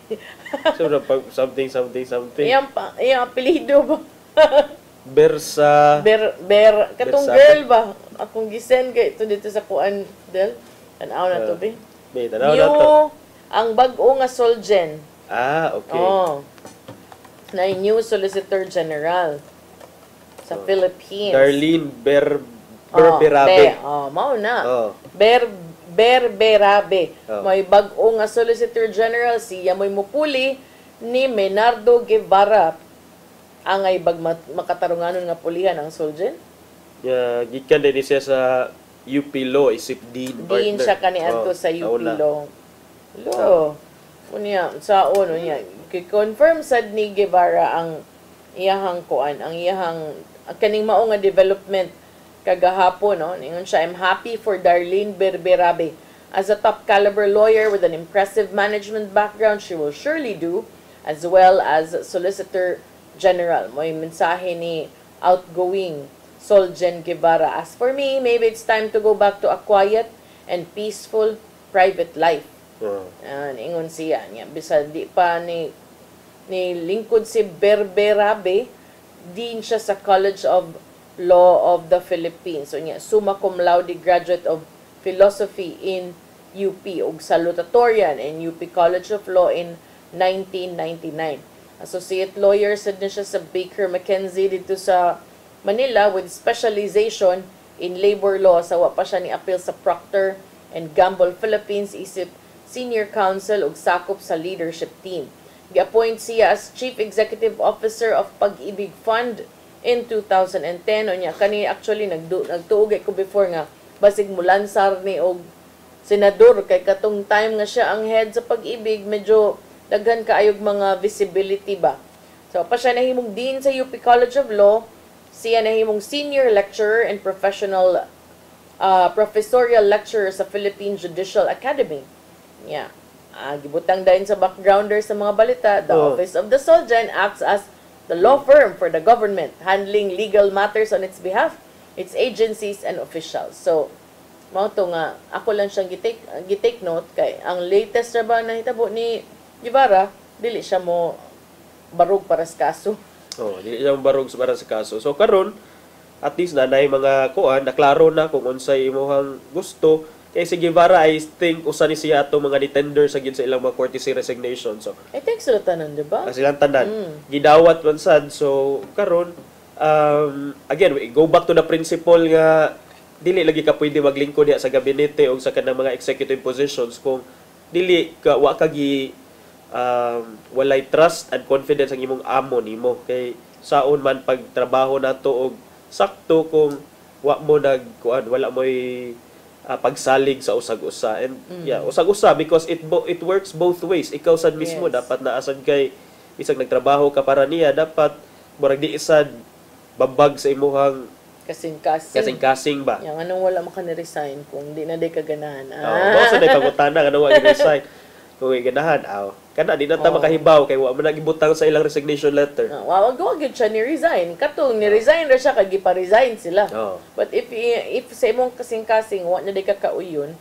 Iyang apelyido ba? Bersa. Katong Bersa. girl ba? Akong gisen kay ito dito sa kuan, Del. Tanaw na to, be. Tanaw na to. Ang bag-o nga Solgen. Okay. Na new Solicitor General sa Philippines. Darlene Berberabe. Mao na. Berberabe. May bag-o nga Solicitor General siya may mupuli ni Menardo Guevara. Angay bag makatarunganon nga pulihan ang Solgen. Gikan din siya sa UP Law, isip Dean partner. Dean siya kaniadto sa UP Law. Unya sa ono niya confirm sad ni Guevara ang iyahang kuan, ang iyahang kaning mao nga development kagahapon, no? Ningon siya, I'm happy for Darlene Berberabe. As a top caliber lawyer with an impressive management background, she will surely do, as well as Solicitor General. May mensahe ni outgoing Solgen Guevara. As for me, maybe it's time to go back to a quiet and peaceful private life. Ingon siya niya. Bisa di pa ni lingkod si Berberabe, din siya sa College of Law of the Philippines. So niya, summa cum laude graduate of philosophy in UP ug salutatorian in UP College of Law in 1999. Associate lawyer sad na siya sa Baker McKenzie dito sa Manila with specialization in labor law. Sawa pa siya ni appeal sa Procter and Gamble Philippines isip senior counsel ug sakop sa leadership team. Gi-appoint siya as Chief Executive Officer of Pag-ibig Fund in 2010. O niya, kani actually nagtuog ko before nga basig mulansar ni og senador kay katong time nga siya ang head sa Pag-ibig, medyo daghan kaayog mga visibility ba. So pa siya nahimong dean sa UP College of Law, siya nahimong senior lecturer and professorial lecturer sa Philippine Judicial Academy. Yeah. Gibutang dahil sa backgrounder sa mga balita, the Office of the Solgen acts as the law firm for the government, handling legal matters on its behalf, its agencies and officials. So, mao to nga, ako lang siyang gitake note kay ang latest na ba na hitabo ni Guevara, dili siya mo barog para sa kaso. Dili siya mo barog para sa kaso. So, karon at least na mga kuan, naklaro na kung unsay imong gusto. Kay si Guevara, I think, usa ni siya ato mga detender sa gid sa ilang mga courtesy resignation. So, I think sila tanan, di ba? Silang tanan. Gidawat man sad. So, karon again, we go back to the principle nga dili lagi ka pwede maglingkod diha sa gabinete o sa kanang mga executive positions kung dili ka wa ka gi walay trust and confidence ang imong amo nimo. Kay saon man pagtrabaho nato og sakto kung wa mo wala mo'y pagsalig sa usag-usa. And usag-usa because it works both ways. Ikaw sad mismo dapat naasad kay isang nagtrabaho ka para niya, dapat murag di isad babag sa imuhang kasing-kasing ba. Yang anong wala makani-resign kung di na day kaganahan. Sa day pangutana kanang wa gi-resign. Kung ganahan, kana di na ta makahibaw kay wa man nagibutang sa ilang resignation letter. Wag gyud siya ni resign. Katong ni resign ra siya kay gipa-resign sila. But if sa imong kasing-kasing wa na day kakauyon,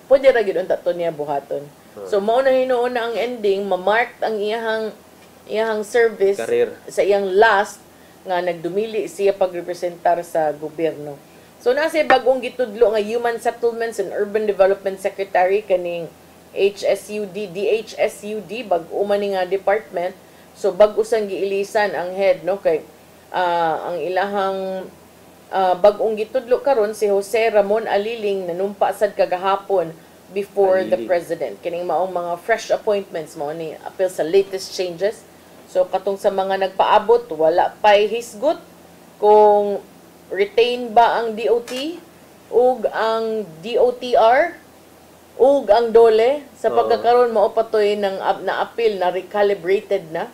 pwede ra gyud unta to niya buhaton. So mao na hinuon na ang ending, ma-marked ang iyahang service career sa iyang last nga nagdumili siya pagrepresentar sa gobyerno. So nasa bagong gitudlo nga Human Settlements and Urban Development Secretary kaning DHSUD bag-o man nga department. So bag-o sang giilisan ang head, no, kay ang ilahang bag-ong gitudlo karon si Jose Ramon Aliling nanumpa sad kagahapon before the president. Kining maong mga fresh appointments mo ni appeal sa latest changes. So katong sa mga nagpaabot wala pay hisgot kung retain ba ang DOT ug ang DOTR ug ang DOLE sa pagkakaroon mao patoy ng na-appeal na recalibrated na.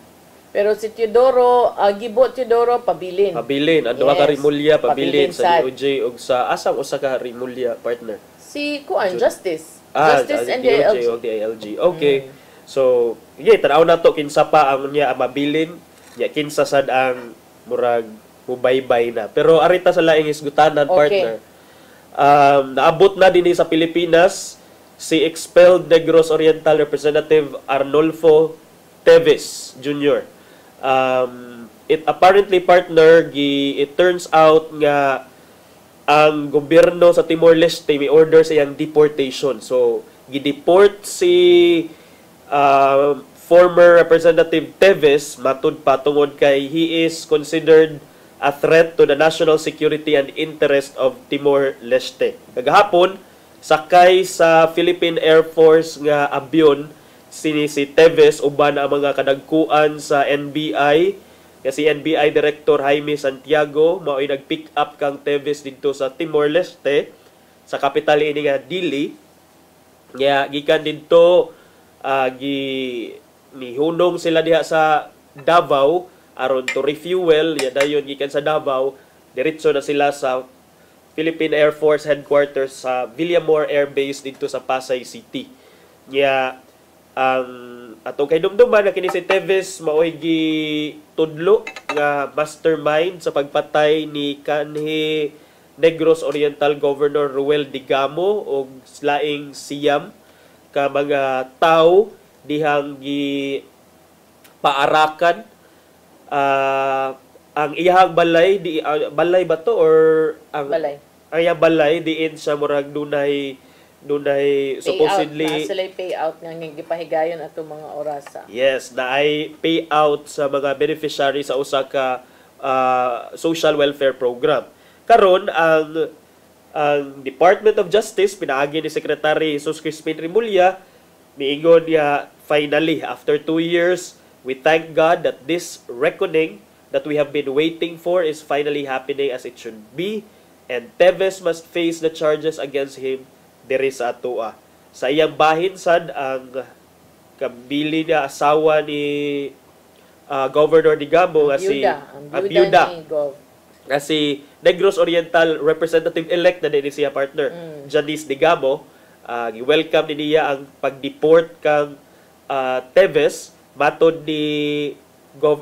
Pero si Teodoro, Gibo Teodoro pabilin. Ang duha ka Rimulya pabilin sa DOJ ug sa asang usa ka Rimulya partner. Si Kuan Justice and DILG. Okay. So, tanaw na to kinsa pa ang niya mabilin, niya kinsa sad ang murag mubaybay na. Pero arita sa laing isgutanan partner. Naabot na dinhi sa Pilipinas si expelled Negros Oriental Representative Arnolfo Teves Jr. It apparently, partner, it turns out nga ang gobyerno sa Timor-Leste may order sa iyang deportation. So, gideport si former Representative Teves matud pa tungod kay he is considered a threat to the national security and interest of Timor-Leste. Kagahapon, sakay sa Philippine Air Force nga abyon si Teves uban ang mga kadagkuan sa NBI. Kasi NBI Director Jaime Santiago mao'y nag-pick up kang Teves dito sa Timor-Leste sa capital ini nga Dili. Nga gikan dito nihunong sila diha sa Davao aron to refuel, ya dayon gikan sa Davao diretso na sila sa Philippine Air Force Headquarters sa Villamor Air Base dito sa Pasay City. Nga ang atong kay dumduman na kini si Teves mao'y gitudlo nga mastermind sa pagpatay ni kanhi Negros Oriental Governor Ruel Digamo og laing siyam ka mga tawo dihang paarakan ang iyang balay balay ba to or ang balay. Ang iyang balay diin sa murag dunay supposedly payout nga gipahigayon ato mga orasa. Yes, na ay payout sa mga beneficiary sa usa ka social welfare program. Karon ang Department of Justice pinaagi ni Secretary Jesus Crispin Remulla miingon niya finally after 2 years we thank God that this reckoning that we have been waiting for is finally happening as it should be, and Teves must face the charges against him diri sa atoa. Sa iyang bahin sad ang kabili niya asawa ni Governor Digamo nga si Byuda nga si Negros Oriental Representative-elect na din siya partner Janice Digamo. Welcome ni niya ang pag-deport kang Teves matod ni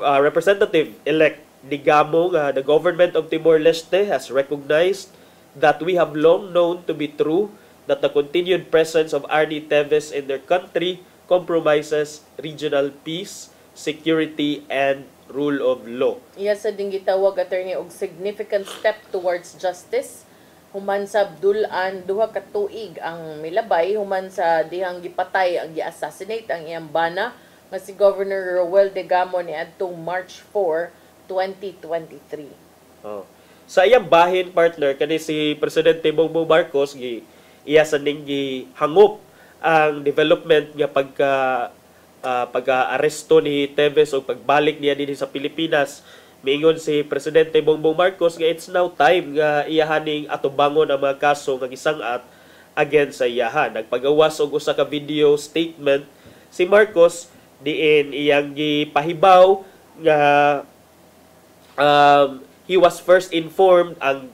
Representative-elect Digamo nga the government of Timor-Leste has recognized that we have long known to be true that the continued presence of Arnie Teves in their country compromises regional peace, security, and rule of law. Iya sa ding gitawag attorney og significant step towards justice. Human sa Abdulan, duha ka tuig ang milabay human sa dihang gipatay ang gi-assassinate ang iyang bana nga si Governor Ruel Digamo ni adtong March 4, 2023. Oh. Sa iyang bahin partner kani si Presidente Bongbong Marcos iya sa ning gihangop ang development nga pagka-aresto ni Teves o pagbalik niya dinhi sa Pilipinas. Miingon si Presidente Bongbong Marcos nga it's now time nga iyahaning atubangon ang mga kaso nga gisangat against sa iyahan. Nagpagawas og usa ka video statement si Marcos diin iyang gipahibaw nga he was first informed ang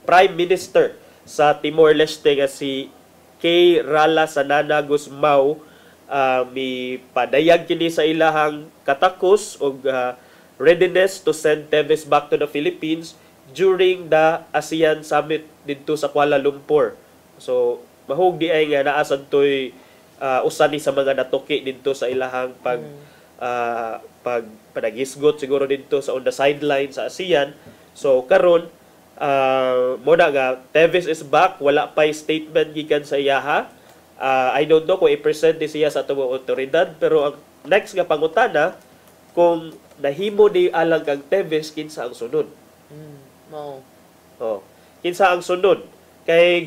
Prime Minister sa Timor-Leste nga si Kay Rala Sanana Gusmao mi padayag kini sa ilahang katakos og readiness to send Teves back to the Philippines during the ASEAN Summit dito sa Kuala Lumpur. So mahug di ay nga naa sadtoy usa ni sa mga natuki dito sa ilahang panagisgot siguro dito sa on the sideline sa ASEAN. So karon muna nga Teves is back, wala pa statement gikan sa iyaha. I don't know kung i-present siya sa atong otoridad, pero ang next nga pangutana kung nahimo di alang kang Teves kinsa ang sunod. Kinsa ang sunod? Kay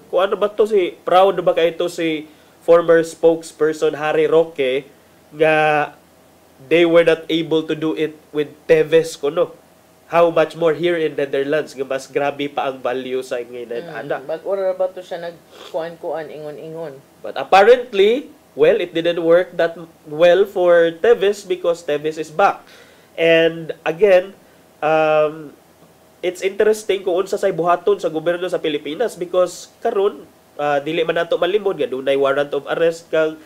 kung ano ba to si proud ba kay ito si former spokesperson Harry Roque nga they were not able to do it with Teves kuno. How much more here in Netherlands nga mas grabe pa ang value sa ingay anak. Bag-ora ba to siya nagkuan-kuan ingon-ingon? But apparently, well, it didn't work that well for Teves because Teves is back. And again, it's interesting kung unsa say buhaton sa gobyerno sa Pilipinas because karon dili man nato malimod nga dunay warrant of arrest kang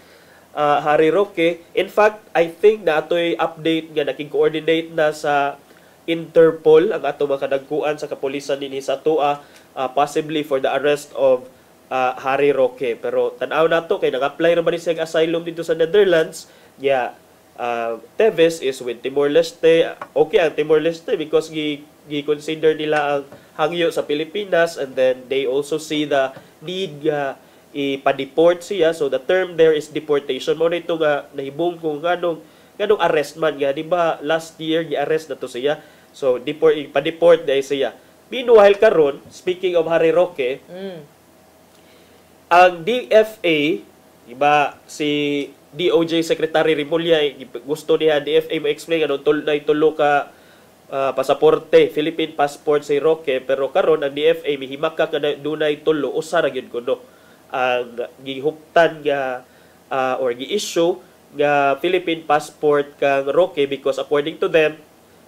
Harry Roque. In fact, I think na atoy update nga naking-coordinate na sa Interpol ang ato mga kadagkuan sa kapulisan dinhi sa Tua possibly for the arrest of Harry Roque. Pero tan-aw nato kay nag-apply ra man siya asylum dito sa Netherlands. Teves is with Timor-Leste. Okay ang Timor-Leste because gi-consider nila ang hangyo sa Pilipinas, and then they also see the need ipa-deport siya. So the term there is deportation. Mo na ito nga nahibong kung ganong arrest man nga, di ba last year gi-arrest na to siya. So ipa-deport dahil siya. Meanwhile karon, speaking of Harry Roque, ang DFA, iba si DOJ Secretary Rimulya, gusto niya DFA ma-explain ano tulo ka pasaporte, Philippine passport si Roque, pero karon ang DFA mihimaka kada dunay tulo usa ra gyud kuno ang gihuptan nga or gi-issue nga Philippine passport kang Roque, because according to them,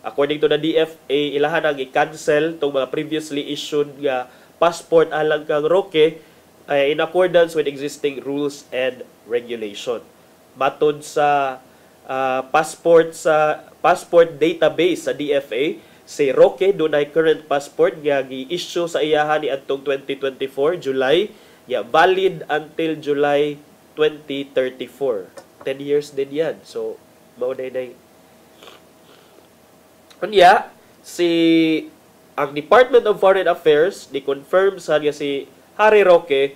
according to the DFA, ilahan ang i-cancel tong mga previously issued nga passport alang kang Roque in accordance with existing rules and regulation. Matod sa passport database sa DFA, si Roque dunay current passport nga gi-issue sa iyahan ni adtong 2024 July, valid until July 2034. 10 years din yan. So mao nay unya ang Department of Foreign Affairs ni confirm sa nga si Harry Roque,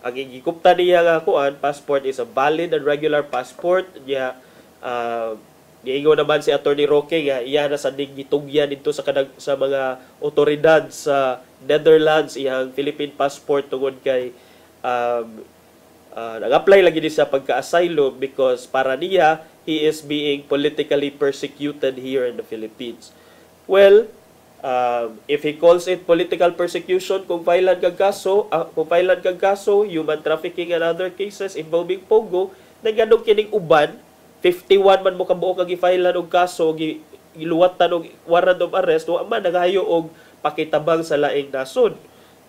ang igikupta niya nga kuan passport is a valid and regular passport niya. Niingon naman si Attorney Roque nga iya na sa gitugyan dito sa mga otoridad sa Netherlands iyang Philippine passport tungod kay nag-apply lagi din sa pagka-asylum because para niya he is being politically persecuted here in the Philippines. Well, if he calls it political persecution, kung failan kag kaso, human trafficking and other cases involving Pogo, naganong kining uban 51 man mo kabuo kag i-filean og kaso, giluwatan og warrant of arrest, wa man nagahayo og pakitabang sa laing nasod.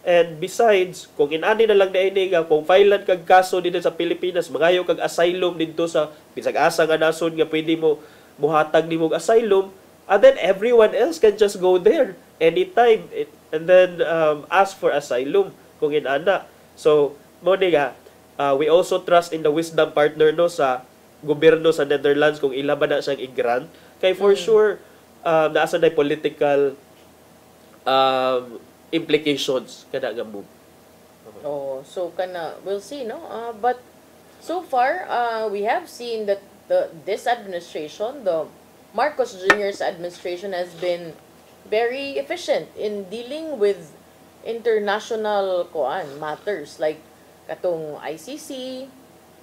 And besides, kung inani na lang na ini nga kung filean kag kaso dito sa Pilipinas, magayo kag asylum dito sa bisag asa nga nasod nga pwede mo buhatag nimo og asylum, and then everyone else can just go there anytime and then ask for asylum kung inana. So mo ni nga, we also trust in the wisdom partner no sa gobyerno sa Netherlands kung ilaban na siyang i-grant. Kay for sure, naasa na political implications kada nga move. Oh, so we'll see, no? But so far, we have seen that this administration, the Marcos Jr.'s administration, has been very efficient in dealing with international matters like katong ICC,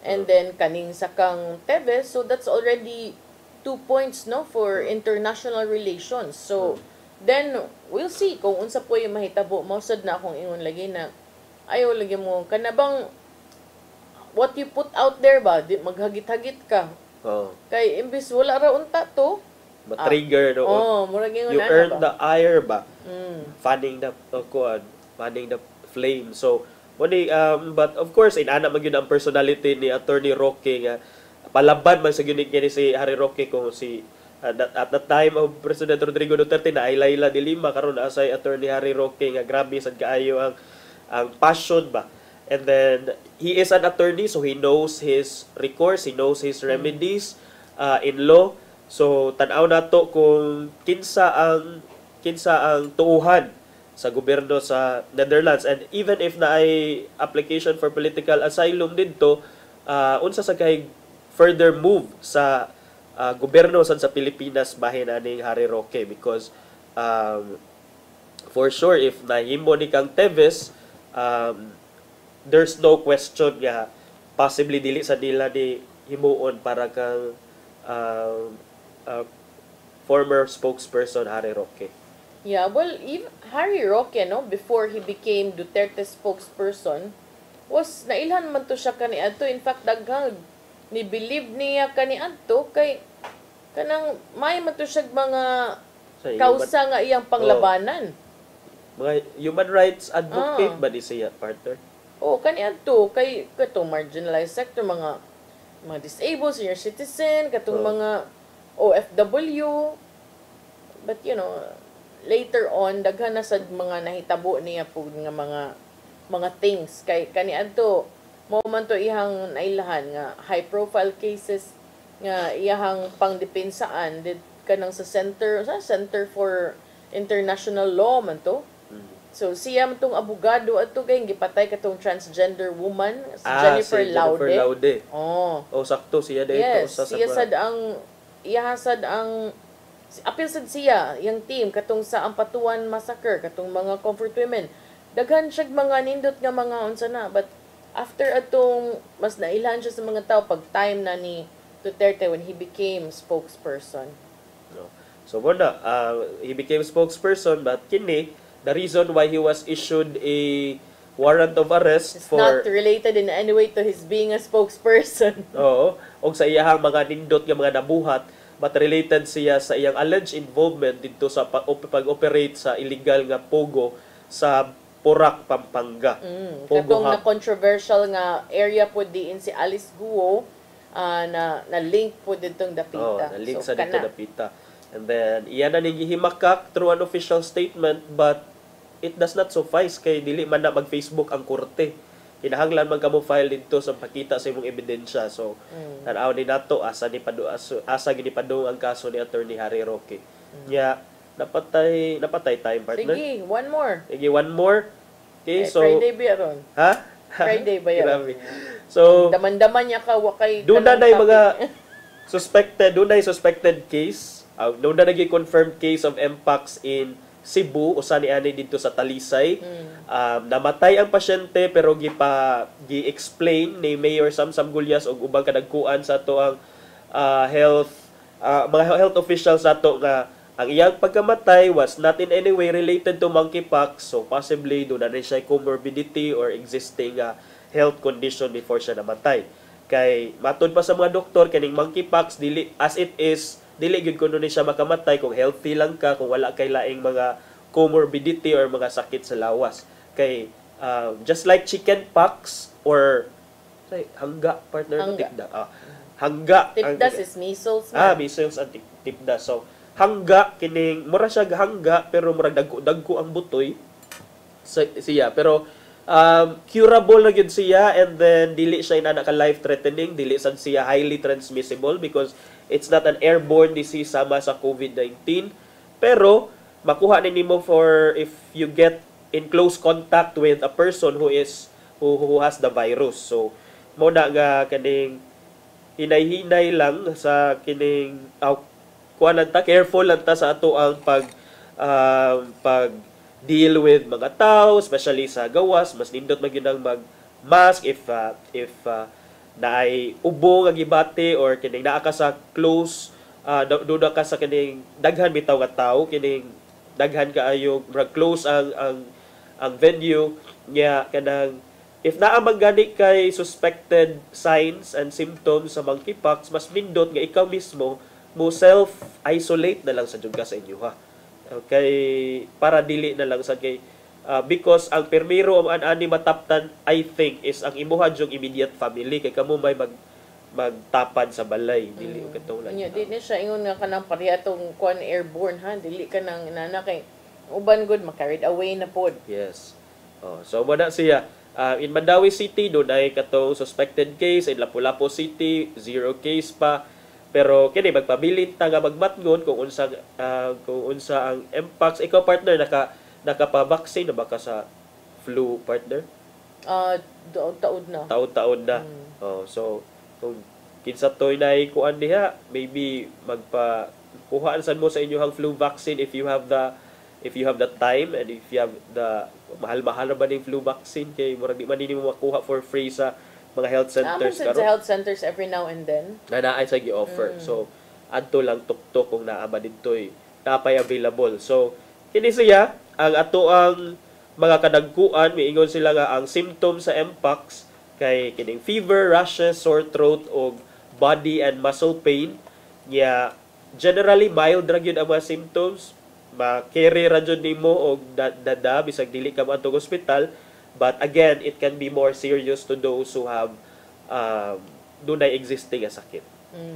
and then kaning sakang Teves. So that's already 2 points no for international relations. So then we'll see kung unsa po yung mahitabo. Mausad na akong ingon lagi na ayaw lagi mo kanabang what you put out there ba, di maghagit-hagit ka. Kay imbis wala ra unta to, ma-trigger no. You earn the ire ba. Fanning the flame. So but of course inana man gyud ang personality ni Attorney Roque nga palaban man sa gyud ni si Harry Roque kung si at the time of President Rodrigo Duterte na ay Laila de Lima, karon asay Attorney Harry Roque nga grabe sad kaayo ang passion ba. And then he is an attorney, so he knows his recourse, he knows his remedies in law. So tan-aw nato kung kinsa ang tuuhan sa gobyerno sa Netherlands, and even if na ay application for political asylum dito, unsa sa kay further move sa gobyerno sa Pilipinas bahin aning Harry Roque, because for sure if nahimo ni kang Teves, there's no question nga possibly dili sa nila ni himuon para kang former spokesperson Harry Roque. Yeah, well, even Harry Roque, no, before he became Duterte's spokesperson, was nailhan man to siya kaniadto. In fact, daghang ni believe niya kaniadto kay kanang may man to siya mga kausa nga iyang panglabanan. Mga human rights advocate ba di siya, partner? Kaniadto kay katong marginalized sector, mga disabled, senior citizen, katong mga OFW. But you know, later on daghan na sad mga nahitabo niya pug nga mga things kay kaniadto mo man to ihang nailahan nga high profile cases nga iyahang pangdepensaan did kanang sa Center for International Law man to. So siya man tong abogado adto kay gipatay katong transgender woman si Jennifer Laude. Jennifer Laude. Oh. Oh, sakto siya dito Yes, sa siya sad ang iyahasad ang apil sad siya yung team katong sa Ampatuan Massacre katong mga comfort women. Daghan siya mga nindot nga mga unsa na, but after atong mas nailan siya sa mga tao pag time na ni Duterte when he became spokesperson. No. So wala, he became spokesperson, but kini the reason why he was issued a warrant of arrest It's for not related in any way to his being a spokesperson. Oo, og sa iyahang mga nindot nga mga nabuhat, but related siya sa iyang alleged involvement dito sa pag-operate sa illegal nga pogo sa Porac, Pampanga. Katong na controversial nga area po diin si Alice Guo na link po ditong Dapita. Na link so, sa dito Dapita. And then iyan na ning gihimakak through an official statement, but it does not suffice kay dili man na mag-Facebook ang korte. Kinahanglan man kamo file dito sa pakita sa imong ebidensya. So tan-aw ni nato asa gini padung ang kaso ni Attorney Harry Roque. Napatay time partner. Sige, one more. Sige, one more. Okay, so Friday ba yaron? Ha? Friday ba yaron? Grabe. So daman-daman niya ka wakay doon na mga suspected case. Doon na nag-confirmed case of Mpox in Cebu, usa ni ani dito sa Talisay. Namatay ang pasyente pero gi-explain ni Mayor Sam Gullas og ubang kadagkuan sa ato ang mga health officials ato nga ang iyang pagkamatay was not in any way related to monkeypox, so possibly doon na rin siya comorbidity or existing health condition before siya namatay. Kay matod pa sa mga doktor kaning monkeypox dili as it is dili gyud kuno ni siya makamatay kung healthy lang ka, kung wala kay laing mga comorbidity or mga sakit sa lawas. Kay just like chickenpox or hangga partner tikda. Hangga. Tipdas is measles. Measles and tipda. So hangga kining mura siya hangga pero murag dagko ang butoy siya, pero curable na gyud siya, and then dili siya inana ka life threatening, dili sad siya highly transmissible because it's not an airborne disease sama sa COVID-19, pero makuha ni nimo for if you get in close contact with a person who has the virus. So mo na nga kaning hinay-hinay lang sa kining careful lang ta sa ato ang pag deal with mga tao, especially sa gawas. Mas nindot man gyud ang mag-mask if naay ubo nga gibati or kining naa ka sa close duda ka sa kining daghan bitaw nga tao, kining daghan kaayo close ang venue nya kanang if naa man gani kay suspected signs and symptoms sa monkeypox, mas nindot nga ikaw mismo mo self-isolate na lang sa juga sa inyo ha. Okay, para dili na lang sa kay because ang permiro ang ani mataptan I think is ang imuha yung immediate family kay kamo may magtapad sa balay dili katong lang. Di na siya ingon nga kanang pareha tong airborne ha, dili ka nang inana kay uban good ma-carried away na pod. Yes. So mo na siya in Mandawi City doon ay katong suspected case, in Lapu-Lapu City 0 case pa. Pero kini magpabilin ta nga magmatngon kung unsa ang Mpox. Ikaw partner nakapa-vaccine na baka sa flu partner? Taud na. Taud na. So kung kinsa toy nay kuan diha, maybe magpa-kuhaan sad mo sa inyong flu vaccine if you have the time, and if you have the mahal-mahal ba ning flu vaccine kay murag di man nimo makuha for free sa mga health centers karon. Sa health centers every now and then. Naay sa gi-offer. So adto lang tuktok kung naa ba didtoy napay available. So kini siya ang ato ang mga kadagkuan, miingon sila nga ang symptoms sa Mpox kay kining fever, rashes, sore throat og body and muscle pain. Generally mild ra gyud ang mga symptoms. Ma-carry ra jud nimo og dada bisag dili ka moadtong ospital. But again, it can be more serious to those who have dunay existing sakit.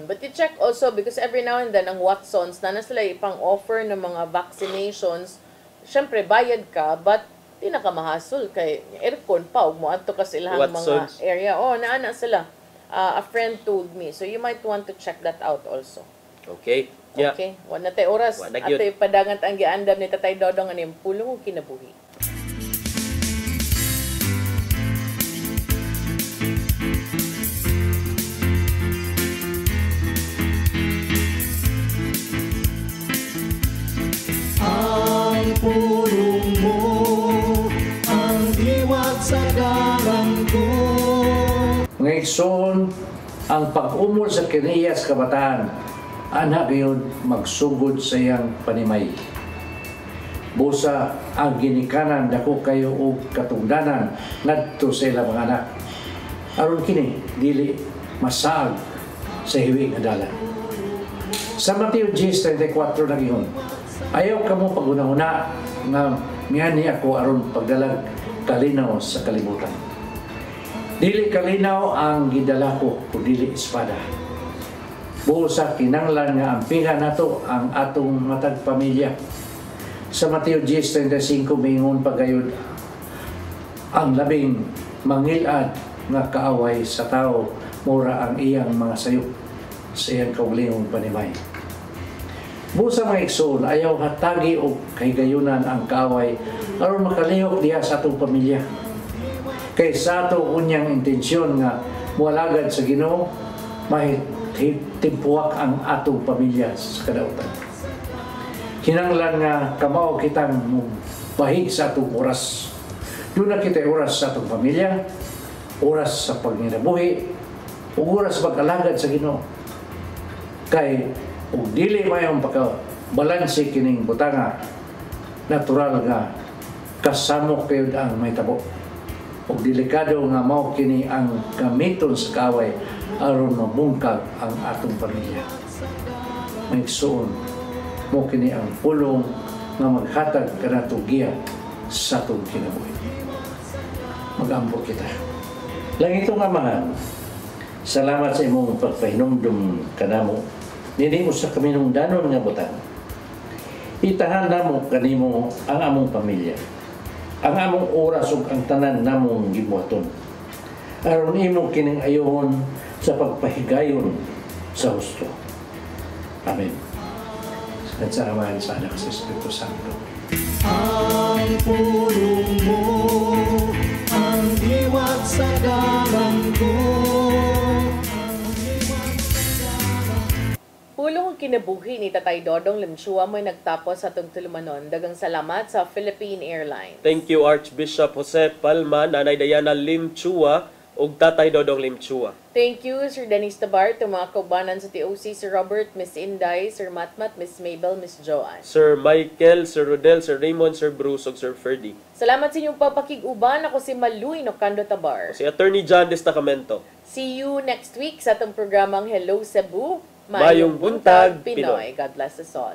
But you check also because every now and then ang Watsons na sila ipang-offer ng mga vaccinations. Syempre bayad ka but di na ka mahasol kay aircon pa ug moadto ka sa ilang mga area. Naana sila. a friend told me. So you might want to check that out also. Okay. Yeah. Okay. Wala na tayo oras. Wala na At gyud. tayo padangat ang giandam ni Tatay Dodong ang pulong o kinabuhi. Ang pulong mo, ang diwat sa dalang ko. Ngayon, ang pag-umol sa kiniyas kabataan, anak yun magsugod sa iyang panimay. Busa ang ginikanan dako kayo og katungdanan ngadto sa ilang mga anak. Aron kini dili masaag sa hiwi nga dalan. Sa Mateo 10:34 na gihon, ayaw kamo paguna-una nga miyani ako aron pagdalag kalinaw sa kalibutan. Dili kalinaw ang gidala ko o dili espada. Busa kinanglan nga ampihan nato ang atong matag pamilya. Sa Mateo 10:35 mingon pagayod ang labing mangilad nga kaaway sa tao mura ang iyang mga sayop sa iyang kaugalingong panimay. Busa mga igsoon, ayaw hatagi o kahigayunan ang kaaway aron makalihok diha sa atong pamilya. Kay sa ato unyang intensyon nga mualagad sa Ginoo, mahimpuwak ang atong pamilya sa kadautan. Kinanglan nga kamao kitang bahig sa atong oras. Doon na kita oras sa atong pamilya, oras sa pagnginabuhi, ug oras sa pag-alagad sa Ginoo. Kay ug dili mayong pagkabalanse kining butanga, natural nga kasamo kayo ang may tabo. Ug delikado nga mao kini ang gamiton sa kaaway aron mabungkag ang atong pamilya. May igsoon, mo kini ang pulong nga maghatag kanato giya sa atong kinabuhi. Mag-ampo kita. Langitong Amahan, salamat sa imong pagpahinumdum kanamo. Nini mo sa kaminungdanon nga butang. Itahan namo kanimo ang among pamilya, ang among oras ug ang tanan namong gibuhaton. Aron imo kining ayohon sa pagpahigayon sa husto. Amen. Sa Amahan, sa Anak, sa Espiritu Santo. Ang pulong mo, ang diwat sa dalang ko. Pulong ang kinabuhi ni Tatay Dodong Limchua mo'y nagtapos sa itong tulumanon. Dagang salamat sa Philippine Airlines. Thank you Archbishop Jose Palma, Nanay Diana Limchua ug Tatay Dodong Limchua. Thank you, Sir Dennis Tabar, itong mga kaubanan sa TOC, Sir Robert, Miss Inday, Sir Matmat, Miss Mabel, Miss Joanne. Sir Michael, Sir Rodel, Sir Raymond, Sir Bruce ug Sir Ferdy. Salamat sa inyong papakig-uban. Ako si Maluy Nocando Tabar. Si Attorney John Destacamento. See you next week sa itong programang Hello Cebu. Mayong buntag, Pinoy. God bless us all.